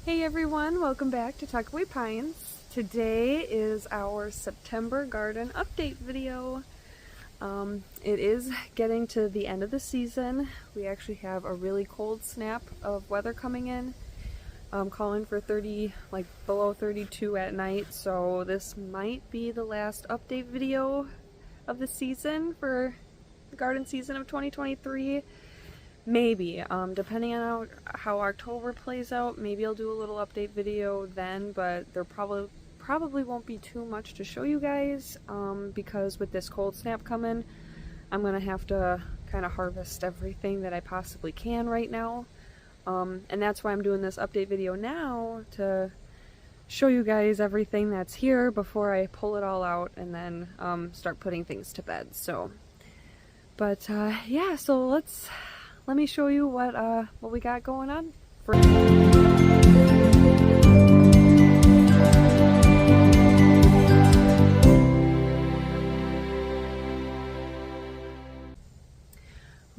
Hey everyone, welcome back to Tuckaway Pines. Today is our September garden update video. It is getting to the end of the season. We actually have a really cold snap of weather coming in. Calling for 30, like below 32 at night, so this might be the last update video of the season for the garden season of 2023. Maybe, depending on how October plays out, maybe I'll do a little update video then, but there probably won't be too much to show you guys, because with this cold snap coming, I'm gonna have to kind of harvest everything that I possibly can right now. And that's why I'm doing this update video now, to show you guys everything that's here before I pull it all out and then start putting things to bed. So, but yeah, so let me show you what we got going on.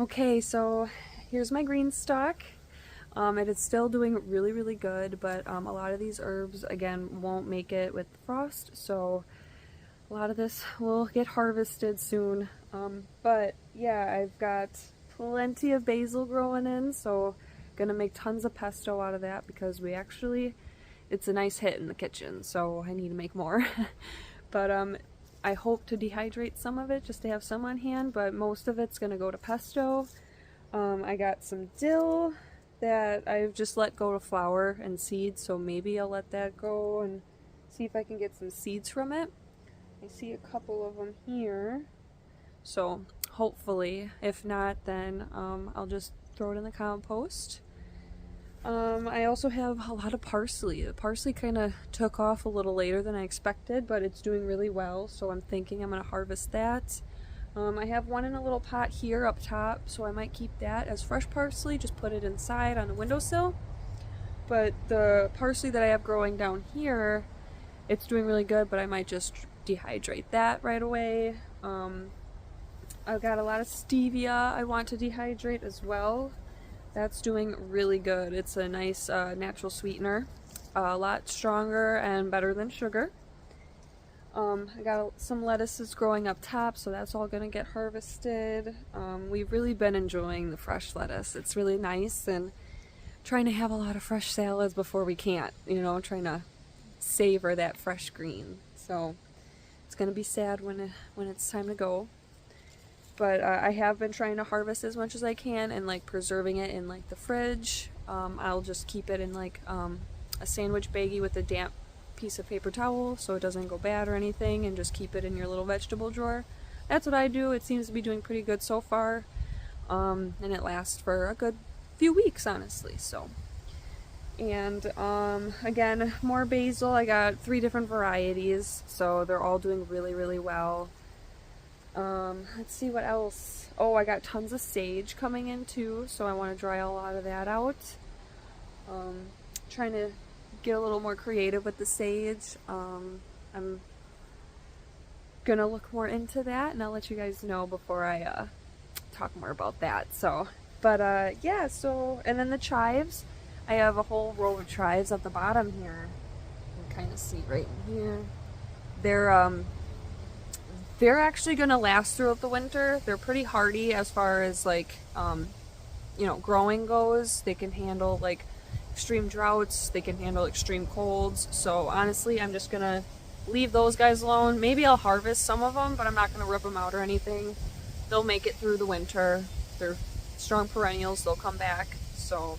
Okay, so here's my green stock. It is still doing really good, but a lot of these herbs, again, won't make it with frost, so a lot of this will get harvested soon. But yeah, I've got plenty of basil growing in, so gonna make tons of pesto out of that because it's a nice hit in the kitchen, so I need to make more. But I hope to dehydrate some of it just to have some on hand, but most of it's gonna go to pesto. I got some dill that I've just let go to flower and seeds, so maybe I'll let that go and see if I can get some seeds from it. I see a couple of them here, so hopefully. If not, then I'll just throw it in the compost. I also have a lot of parsley. The parsley kind of took off a little later than I expected, but it's doing really well, so I'm thinking I'm going to harvest that. I have one in a little pot here up top, so I might keep that as fresh parsley, just put it inside on the windowsill. But the parsley that I have growing down here, it's doing really good, but I might just dehydrate that right away. I've got a lot of stevia I want to dehydrate as well. That's doing really good. It's a nice natural sweetener, a lot stronger and better than sugar. I got some lettuces growing up top, so that's all gonna get harvested. We've really been enjoying the fresh lettuce. It's really nice, and trying to have a lot of fresh salads before we can't, you know, trying to savor that fresh green. So it's gonna be sad when it's time to go. But I have been trying to harvest as much as I can and like preserving it in like the fridge. I'll just keep it in like a sandwich baggie with a damp piece of paper towel so it doesn't go bad or anything, and just keep it in your little vegetable drawer. That's what I do. It seems to be doing pretty good so far, and it lasts for a good few weeks, honestly. So, and again, more basil. I got 3 different varieties, so they're all doing really well. Let's see what else. Oh, I got tons of sage coming in too, so I want to dry a lot of that out. Trying to get a little more creative with the sage. I'm gonna look more into that, and I'll let you guys know before I talk more about that. So, but yeah, so, and then the chives. I have a whole row of chives at the bottom here. You can kind of see right in here. They're actually gonna last throughout the winter. They're pretty hardy as far as like, you know, growing goes. They can handle like extreme droughts, they can handle extreme colds. So honestly, I'm just gonna leave those guys alone. Maybe I'll harvest some of them, but I'm not gonna rip them out or anything. They'll make it through the winter. They're strong perennials, they'll come back. So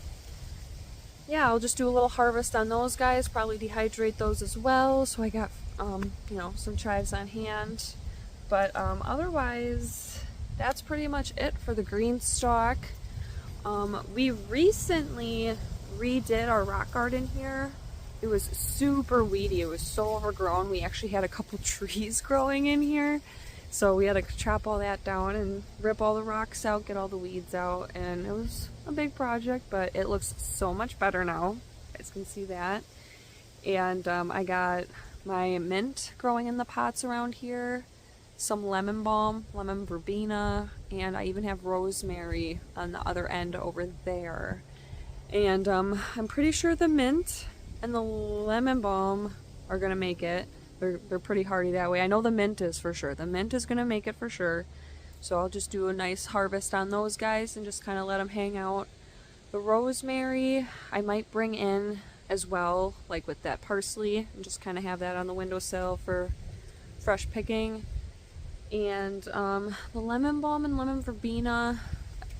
yeah, I'll just do a little harvest on those guys, probably dehydrate those as well. So I got, you know, some chives on hand. But otherwise, that's pretty much it for the green stock. We recently redid our rock garden here. It was super weedy. It was so overgrown. We actually had a couple trees growing in here, so we had to chop all that down and rip all the rocks out, get all the weeds out, and it was a big project, but it looks so much better now. You guys can see that. And I got my mint growing in the pots around here, some lemon balm, lemon verbena, and I even have rosemary on the other end over there. And I'm pretty sure the mint and the lemon balm are gonna make it. They're pretty hardy that way. I know the mint is for sure. The mint is gonna make it for sure. So I'll just do a nice harvest on those guys and just kind of let them hang out. The rosemary I might bring in as well, like with that parsley, and just kind of have that on the windowsill for fresh picking. And the lemon balm and lemon verbena,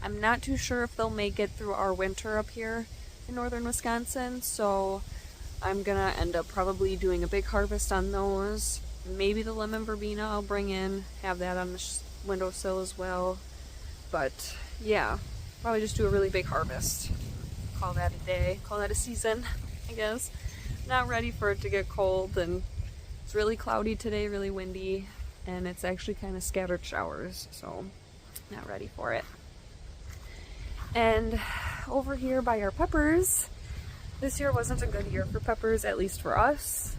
I'm not too sure if they'll make it through our winter up here in northern Wisconsin, so I'm gonna end up probably doing a big harvest on those. Maybe the lemon verbena I'll bring in, have that on the windowsill as well. But yeah, probably just do a really big harvest. Call that a day, call that a season, I guess. Not ready for it to get cold, and it's really cloudy today, really windy, and it's actually kind of scattered showers, so not ready for it. And over here by our peppers, this year wasn't a good year for peppers, at least for us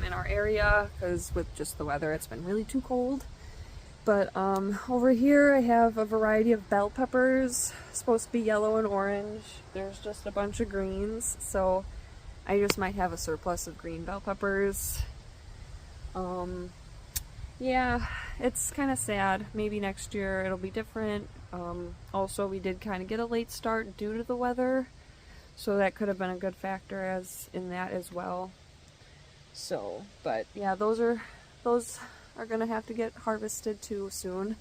in our area, because with just the weather it's been really too cold. But over here I have a variety of bell peppers, supposed to be yellow and orange. There's just a bunch of greens, so I just might have a surplus of green bell peppers. Yeah, it's kind of sad. Maybe next year it'll be different. Also, we did kind of get a late start due to the weather, so that could have been a good factor as in that as well. So, but yeah, those are gonna have to get harvested too soon.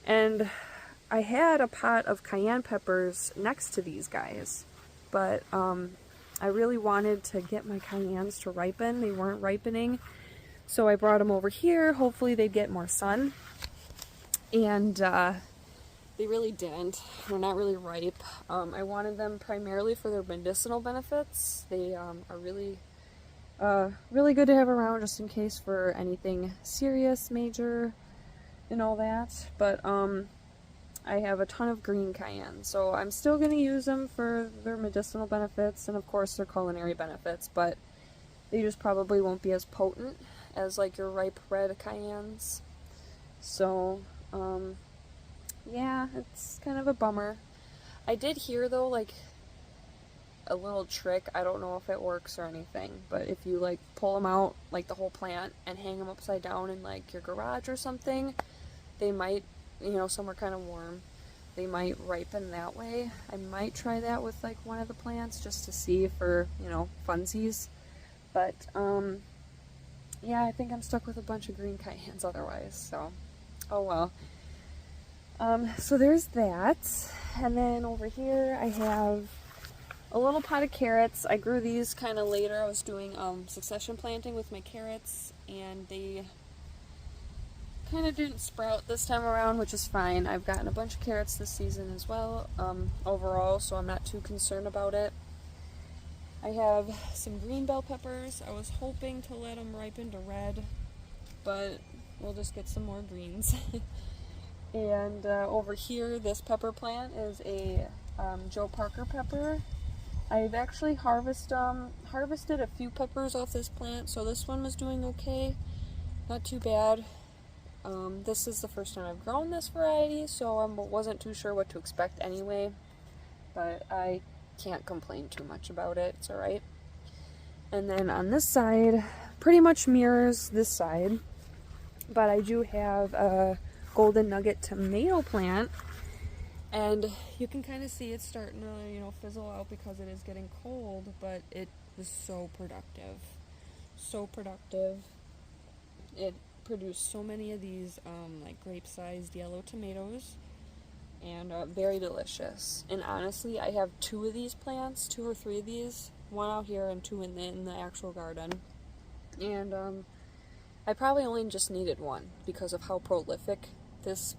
And I had a pot of cayenne peppers next to these guys, but I really wanted to get my cayennes to ripen. They weren't ripening, so I brought them over here. Hopefully they'd get more sun, and they really didn't. They're not really ripe. I wanted them primarily for their medicinal benefits. They are really really good to have around just in case for anything serious, major, and all that. But I have a ton of green cayenne, so I'm still going to use them for their medicinal benefits and of course their culinary benefits, but they just probably won't be as potent as like your ripe red cayennes. So yeah, it's kind of a bummer. I did hear though, like, a little trick. I don't know if it works or anything, but if you like pull them out, like the whole plant, and hang them upside down in like your garage or something, they might, you know, somewhere kind of warm, they might ripen that way. I might try that with like one of the plants just to see for, you know, funsies. But yeah, I think I'm stuck with a bunch of green cayennes otherwise, so oh well. So there's that. And then over here I have a little pot of carrots. I grew these kind of later. I was doing succession planting with my carrots, and they kind of didn't sprout this time around, which is fine. I've gotten a bunch of carrots this season as well, overall, so I'm not too concerned about it. I have some green bell peppers. I was hoping to let them ripen to red, but we'll just get some more greens. And over here, this pepper plant is a Joe Parker pepper. I've actually harvested a few peppers off this plant, so this one was doing okay. Not too bad. This is the first time I've grown this variety, so I wasn't too sure what to expect anyway. But I can't complain too much about it. It's alright. And then on this side, pretty much mirrors this side, but I do have a golden nugget tomato plant, and you can kind of see it's starting to, you know, fizzle out because it is getting cold, but it was so productive. So productive. It produced so many of these like grape-sized yellow tomatoes, and very delicious. And honestly, I have two of these plants, 2 or 3 of these, one out here and 2 in the actual garden. And I probably only just needed one because of how prolific this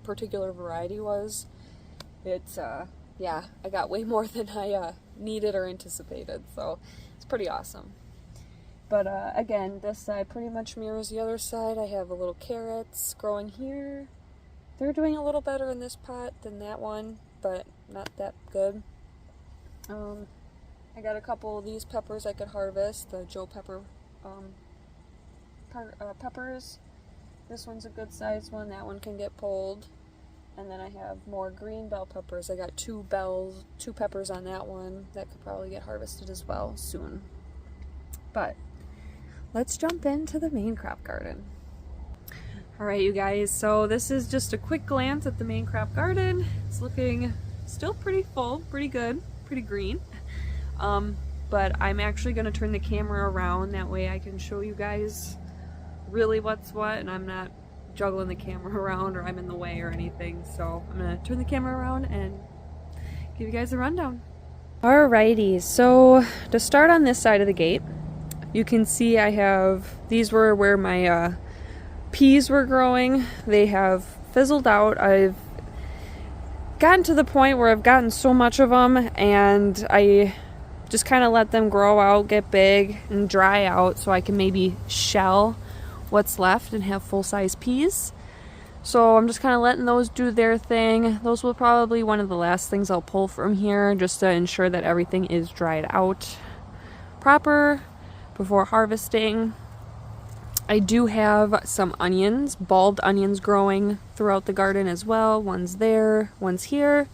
particular variety was. It's yeah, I got way more than I needed or anticipated, so it's pretty awesome. But again, this side pretty much mirrors the other side. I have a little carrots growing here. They're doing a little better in this pot than that one, but not that good. I got a couple of these peppers I could harvest, the Joe Pepper peppers. This one's a good sized one. That one can get pulled. And then I have more green bell peppers. I got two peppers on that one that could probably get harvested as well soon. But let's jump into the main crop garden. All right, you guys, so this is just a quick glance at the main crop garden. It's looking still pretty full, pretty good, pretty green. But I'm actually gonna turn the camera around, that way I can show you guys really what's what, and I'm not juggling the camera around or I'm in the way or anything. So I'm gonna turn the camera around and give you guys a rundown. Alrighty, so to start on this side of the gate, you can see I have, these were where my peas were growing. They have fizzled out. I've gotten to the point where I've gotten so much of them, and I just kind of let them grow out, get big, and dry out so I can maybe shell what's left and have full-size peas. So I'm just kind of letting those do their thing. Those will probably be one of the last things I'll pull from here, just to ensure that everything is dried out proper before harvesting. I do have some onions, bulbed onions, growing throughout the garden as well. One's there, one's here.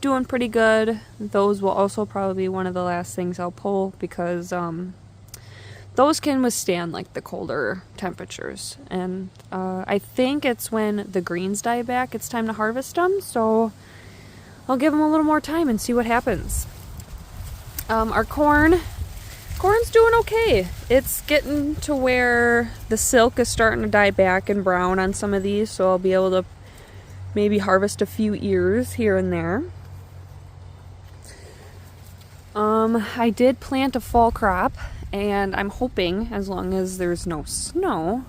Doing pretty good. Those will also probably be one of the last things I'll pull, because those can withstand like the colder temperatures. And I think it's when the greens die back, it's time to harvest them. So I'll give them a little more time and see what happens. Our corn's doing okay. It's getting to where the silk is starting to die back and brown on some of these, so I'll be able to maybe harvest a few ears here and there. I did plant a fall crop, and I'm hoping, as long as there's no snow,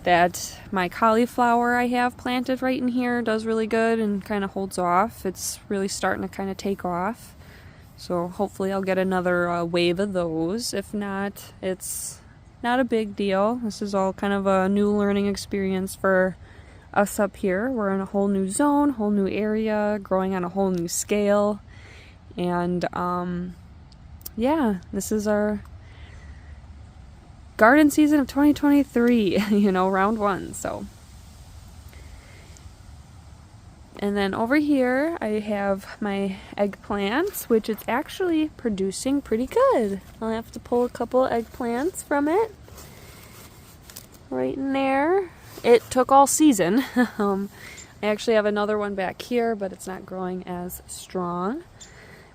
that my cauliflower I have planted right in here does really good and kind of holds off. It's really starting to kind of take off. So hopefully I'll get another wave of those. If not, it's not a big deal. This is all kind of a new learning experience for us up here. We're in a whole new zone, whole new area, growing on a whole new scale. And yeah, this is our garden season of 2023, you know, round one. So, and then over here I have my eggplants, which it's actually producing pretty good. I'll have to pull a couple eggplants from it right in there. It took all season. I actually have another one back here, but it's not growing as strong.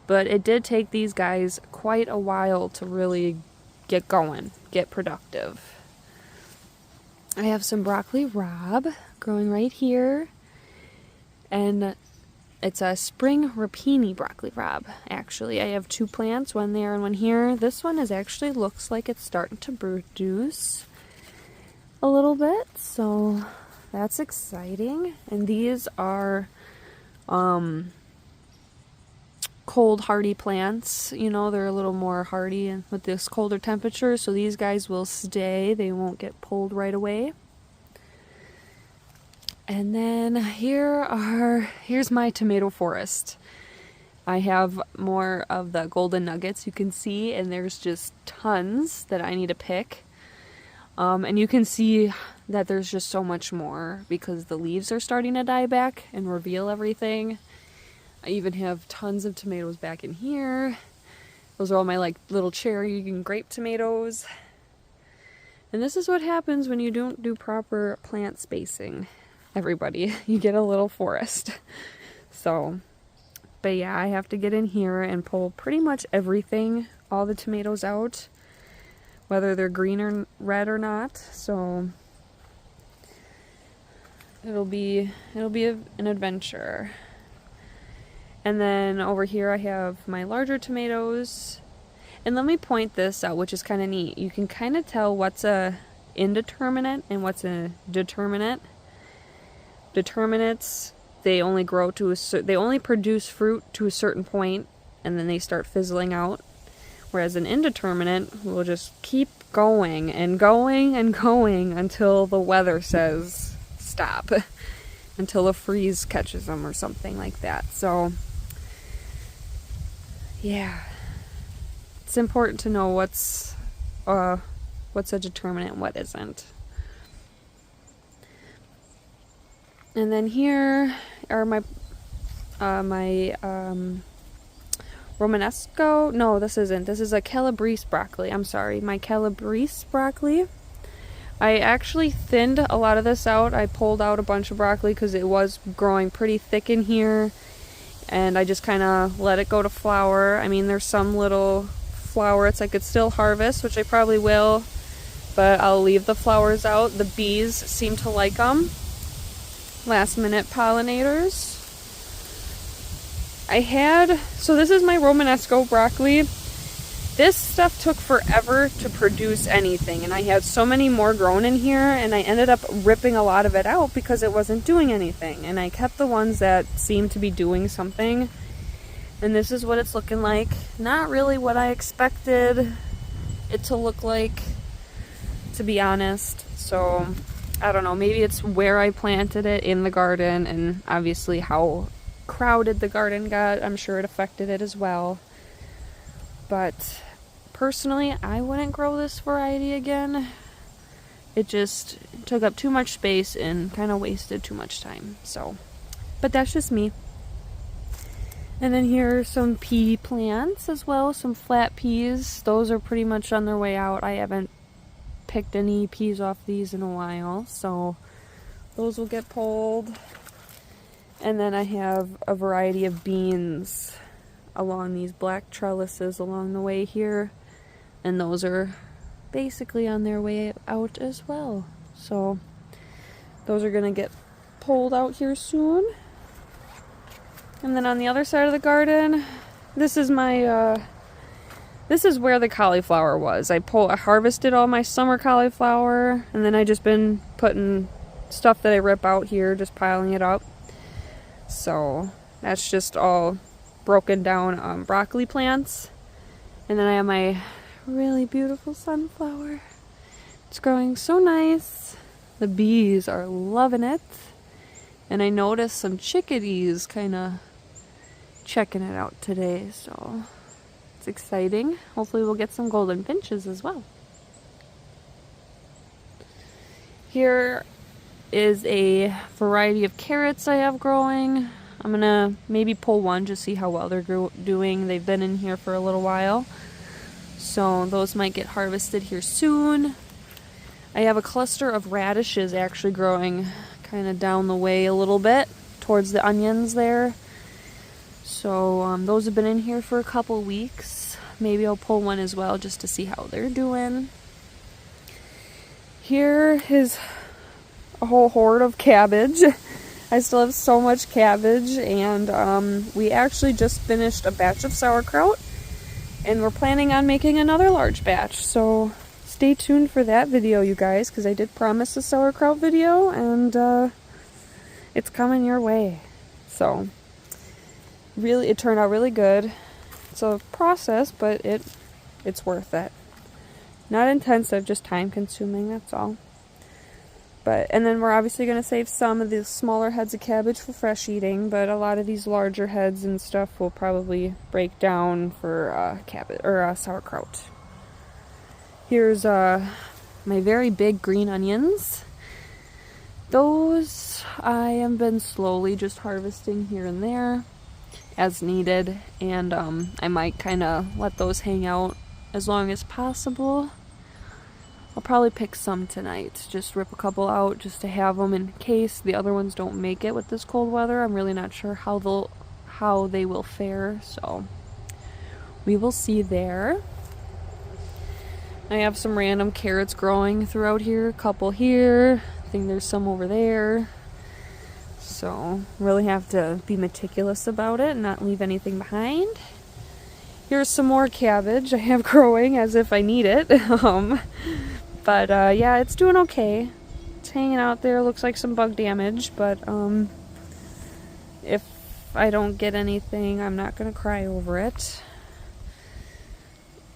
But it did take these guys quite a while to really get going, get productive. I have some broccoli rabe growing right here. And it's a spring rapini broccoli rabe, actually. I have two plants, one there and one here. This one is actually looks like it's starting to produce a little bit, so that's exciting. And these are cold hardy plants. You know, they're a little more hardy with this colder temperature, so these guys will stay. They won't get pulled right away. And then here's my tomato forest. I have more of the golden nuggets, you can see, and there's just tons that I need to pick. And you can see that there's just so much more because the leaves are starting to die back and reveal everything. I even have tons of tomatoes back in here. Those are all my like little cherry and grape tomatoes. And this is what happens when you don't do proper plant spacing, everybody. You get a little forest. So, but yeah, I have to get in here and pull pretty much everything, all the tomatoes out, whether they're green or red or not. So it'll be an adventure. And then over here I have my larger tomatoes. And let me point this out, which is kind of neat. You can kind of tell what's a indeterminate and what's a determinate. Determinates, they only grow to they only produce fruit to a certain point, and then they start fizzling out. Whereas an indeterminate will just keep going and going and going until the weather says stop, until a freeze catches them or something like that. So yeah, it's important to know what's a determinate and what isn't. And then here are my Romanesco. No, this isn't. This is a Calabrese broccoli. I'm sorry, my Calabrese broccoli. I actually thinned a lot of this out. I pulled out a bunch of broccoli because it was growing pretty thick in here, and I just kind of let it go to flower. I mean, there's some little flowers I could still harvest, which I probably will, but I'll leave the flowers out. The bees seem to like them. Last minute pollinators. So this is my Romanesco broccoli. This stuff took forever to produce anything, and I had so many more grown in here, and I ended up ripping a lot of it out because it wasn't doing anything, and I kept the ones that seemed to be doing something. And this is what it's looking like. Not really what I expected it to look like, to be honest. So I don't know, maybe it's where I planted it in the garden, and obviously how crowded the garden got. I'm sure it affected it as well. But personally, I wouldn't grow this variety again. It just took up too much space and kind of wasted too much time. So, but that's just me. And then here are some pea plants as well, some flat peas. Those are pretty much on their way out. I haven't picked any peas off these in a while, so those will get pulled. And then I have a variety of beans along these black trellises along the way here, and those are basically on their way out as well. So those are gonna get pulled out here soon. And then on the other side of the garden, this is my this is where the cauliflower was. I harvested all my summer cauliflower, and then I just been putting stuff that I rip out here, just piling it up. So that's just all broken down broccoli plants. And then I have my really beautiful sunflower. It's growing so nice. The bees are loving it. And I noticed some chickadees kind of checking it out today, so it's exciting. Hopefully we'll get some golden finches as well. Here is a variety of carrots I have growing. I'm gonna maybe pull one, just see how well they're doing. They've been in here for a little while, so those might get harvested here soon. I have a cluster of radishes actually growing kind of down the way a little bit towards the onions there. So those have been in here for a couple weeks. Maybe I'll pull one as well just to see how they're doing. Here is a whole horde of cabbage. I still have so much cabbage, and we actually just finished a batch of sauerkraut, and we're planning on making another large batch. So stay tuned for that video, you guys, because I did promise a sauerkraut video, and it's coming your way. So really, it turned out really good. It's a process, but it's worth it. Not intensive, just time consuming, that's all. And then we're obviously going to save some of the smaller heads of cabbage for fresh eating, but a lot of these larger heads and stuff will probably break down for cabbage or sauerkraut. Here's my very big green onions. Those I have been slowly just harvesting here and there as needed, and I might kind of let those hang out as long as possible. I'll probably pick some tonight, just rip a couple out just to have them in case the other ones don't make it with this cold weather. I'm really not sure how they will fare, so we will see there. I have some random carrots growing throughout here, a couple here, I think there's some over there. So really have to be meticulous about it and not leave anything behind. Here's some more cabbage I have growing as if I need it. But yeah, it's doing okay. It's hanging out there, looks like some bug damage, but if I don't get anything, I'm not gonna cry over it.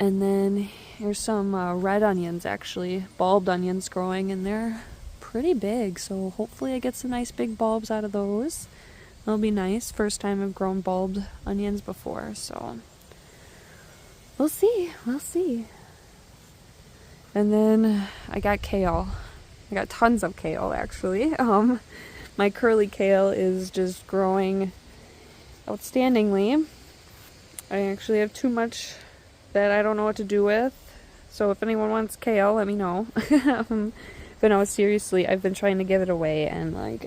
And then here's some red onions, actually, bulbed onions growing, and they're pretty big, so hopefully I get some nice big bulbs out of those. That'll be nice. First time I've grown bulbed onions before, so we'll see. And then I got kale. I got tons of kale, actually. My My curly kale is just growing outstandingly. I actually have too much that I don't know what to do with. So if anyone wants kale, let me know. But no, seriously, I've been trying to give it away, and like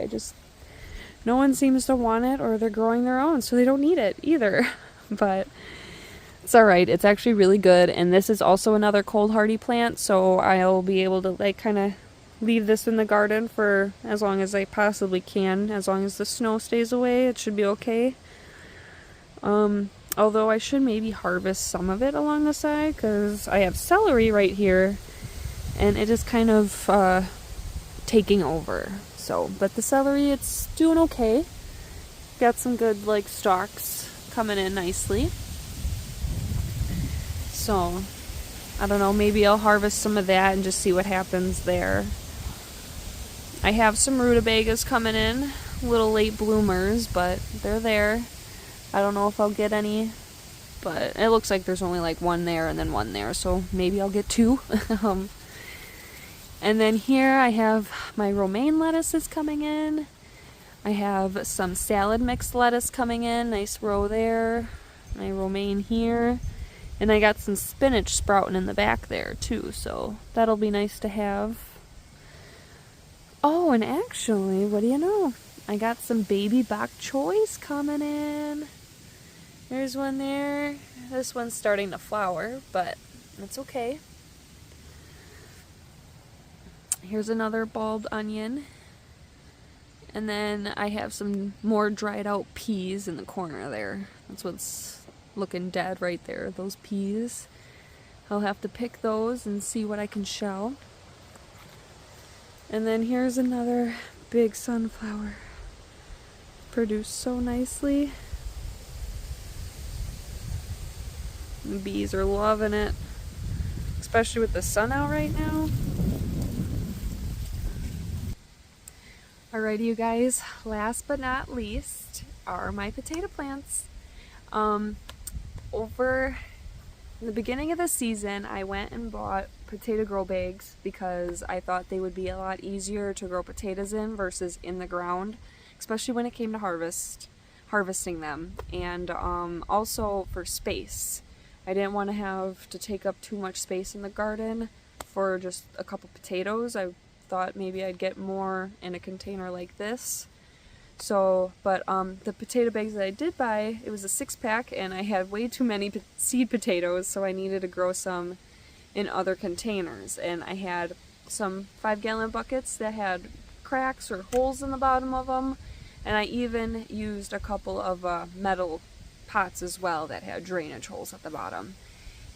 no one seems to want it, or they're growing their own, so they don't need it either. But it's alright, it's actually really good, and this is also another cold hardy plant, so I'll be able to like kind of leave this in the garden for as long as I possibly can. As long as the snow stays away, it should be okay. Although I should maybe harvest some of it along the side, because I have celery right here, and it is kind of taking over. So, but the celery, it's doing okay. Got some good like stalks coming in nicely. So, I don't know, maybe I'll harvest some of that and just see what happens there. I have some rutabagas coming in, little late bloomers, but they're there. I don't know if I'll get any, but it looks like there's only like one there and then one there, so maybe I'll get two. And then here I have my romaine lettuces coming in. I have some salad mixed lettuce coming in, nice row there. My romaine here. And I got some spinach sprouting in the back there too, so that'll be nice to have. Oh, and actually, what do you know? I got some baby bok choys coming in. There's one there. This one's starting to flower, but it's okay. Here's another bulbed onion. And then I have some more dried out peas in the corner there. That's what's looking dead right there, those peas. I'll have to pick those and see what I can shell. And then here's another big sunflower. Produced so nicely. The bees are loving it, especially with the sun out right now. Alrighty, you guys, last but not least are my potato plants. Over the beginning of the season, I went and bought potato grow bags because I thought they would be a lot easier to grow potatoes in versus in the ground, especially when it came to harvesting them, and also for space. I didn't want to have to take up too much space in the garden for just a couple potatoes. I thought maybe I'd get more in a container like this. So, but the potato bags that I did buy, it was a 6-pack, and I had way too many seed potatoes, so I needed to grow some in other containers. And I had some 5-gallon buckets that had cracks or holes in the bottom of them, and I even used a couple of metal pots as well that had drainage holes at the bottom.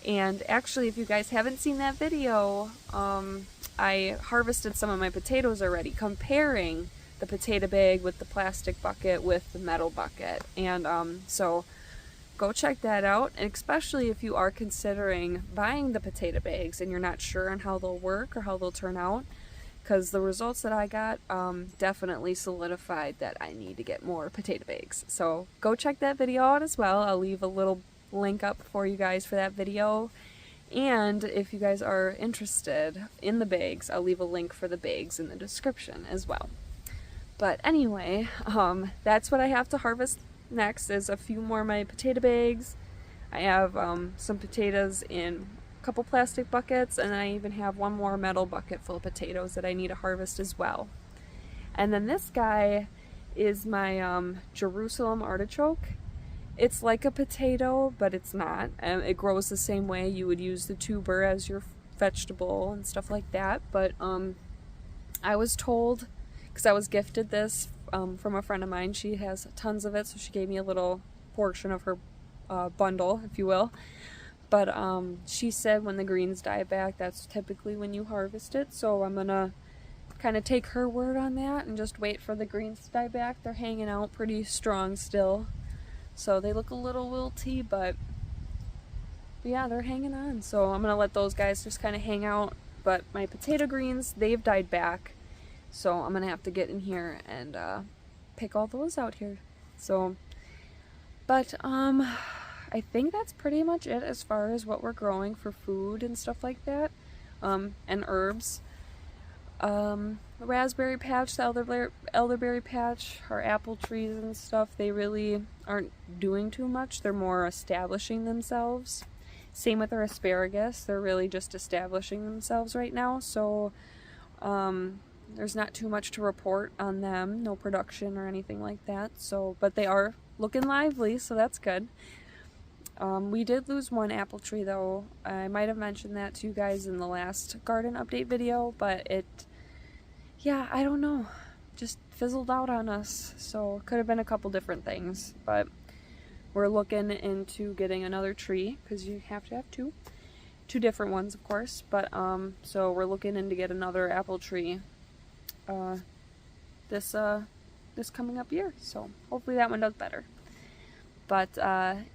And actually, if you guys haven't seen that video, I harvested some of my potatoes already, comparing the potato bag with the plastic bucket with the metal bucket. And so go check that out, and especially if you are considering buying the potato bags and you're not sure on how they'll work or how they'll turn out, because the results that I got definitely solidified that I need to get more potato bags. So go check that video out as well. I'll leave a little link up for you guys for that video. And if you guys are interested in the bags, I'll leave a link for the bags in the description as well. But anyway, that's what I have to harvest next, is a few more of my potato bags. I have some potatoes in a couple plastic buckets, and I even have one more metal bucket full of potatoes that I need to harvest as well. And then this guy is my Jerusalem artichoke. It's like a potato, but it's not. It grows the same way. You would use the tuber as your vegetable and stuff like that. But I was told, because I was gifted this from a friend of mine, she has tons of it, so she gave me a little portion of her bundle, if you will. But she said when the greens die back, that's typically when you harvest it. So I'm gonna kind of take her word on that and just wait for the greens to die back. They're hanging out pretty strong still. So they look a little wilty, but yeah, they're hanging on. So I'm going to let those guys just kind of hang out. But my potato greens, they've died back. So I'm going to have to get in here and pick all those out here. So, but I think that's pretty much it as far as what we're growing for food and stuff like that. And herbs. raspberry patch, the elderberry patch, our apple trees and stuff, they really aren't doing too much. They're more establishing themselves. Same with our asparagus. They're really just establishing themselves right now. So there's not too much to report on them. No production or anything like that. So, but they are looking lively, so that's good. We did lose one apple tree though. I might have mentioned that to you guys in the last garden update video, but yeah, I don't know, just fizzled out on us. So it could have been a couple different things, but we're looking into getting another tree because you have to have two different ones, of course. But so we're looking into get another apple tree this coming up year. So hopefully that one does better. But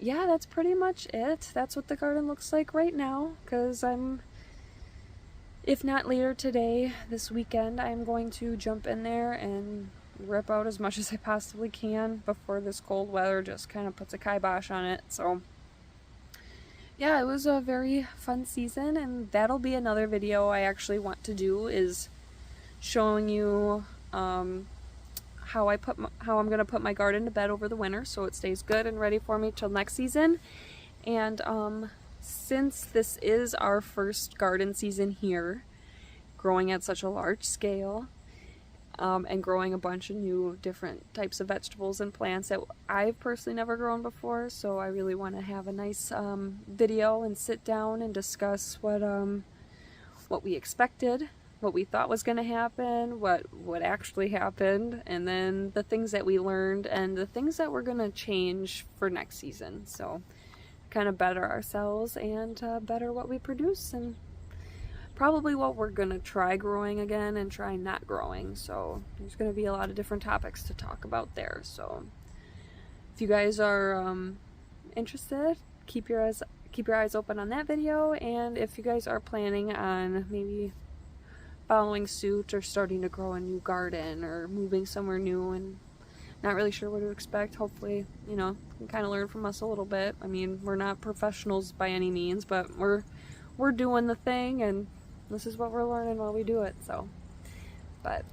yeah, that's pretty much it. That's what the garden looks like right now, because if not later today, this weekend, I'm going to jump in there and rip out as much as I possibly can before this cold weather just kind of puts a kibosh on it. So yeah, it was a very fun season, and that'll be another video I actually want to do, is showing you how I'm gonna put my garden to bed over the winter so it stays good and ready for me till next season. And since this is our first garden season here, growing at such a large scale, and growing a bunch of new different types of vegetables and plants that I've personally never grown before, so I really want to have a nice video and sit down and discuss what we expected, what we thought was going to happen, what actually happened, and then the things that we learned and the things that we're going to change for next season. So kind of better ourselves and better what we produce, and probably what we're going to try growing again and try not growing. So there's going to be a lot of different topics to talk about there. So if you guys are interested, keep your eyes open on that video. And if you guys are planning on maybe following suit or starting to grow a new garden or moving somewhere new and not really sure what to expect, hopefully, you know, you can kind of learn from us a little bit. I mean, we're not professionals by any means, but we're doing the thing, and this is what we're learning while we do it. So, but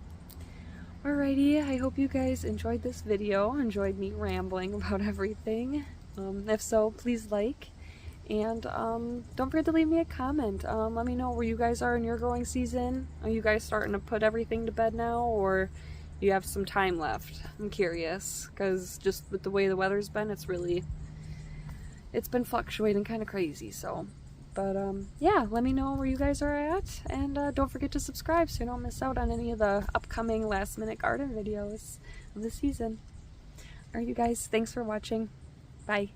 alrighty, I hope you guys enjoyed this video, enjoyed me rambling about everything. If so, please like, and don't forget to leave me a comment. Let me know where you guys are in your growing season. Are you guys starting to put everything to bed now, or you have some time left? I'm curious, because just with the way the weather's been, it's been fluctuating kind of crazy. So, but yeah, let me know where you guys are at, and don't forget to subscribe so you don't miss out on any of the upcoming last minute garden videos of the season. Alright, you guys, thanks for watching. Bye.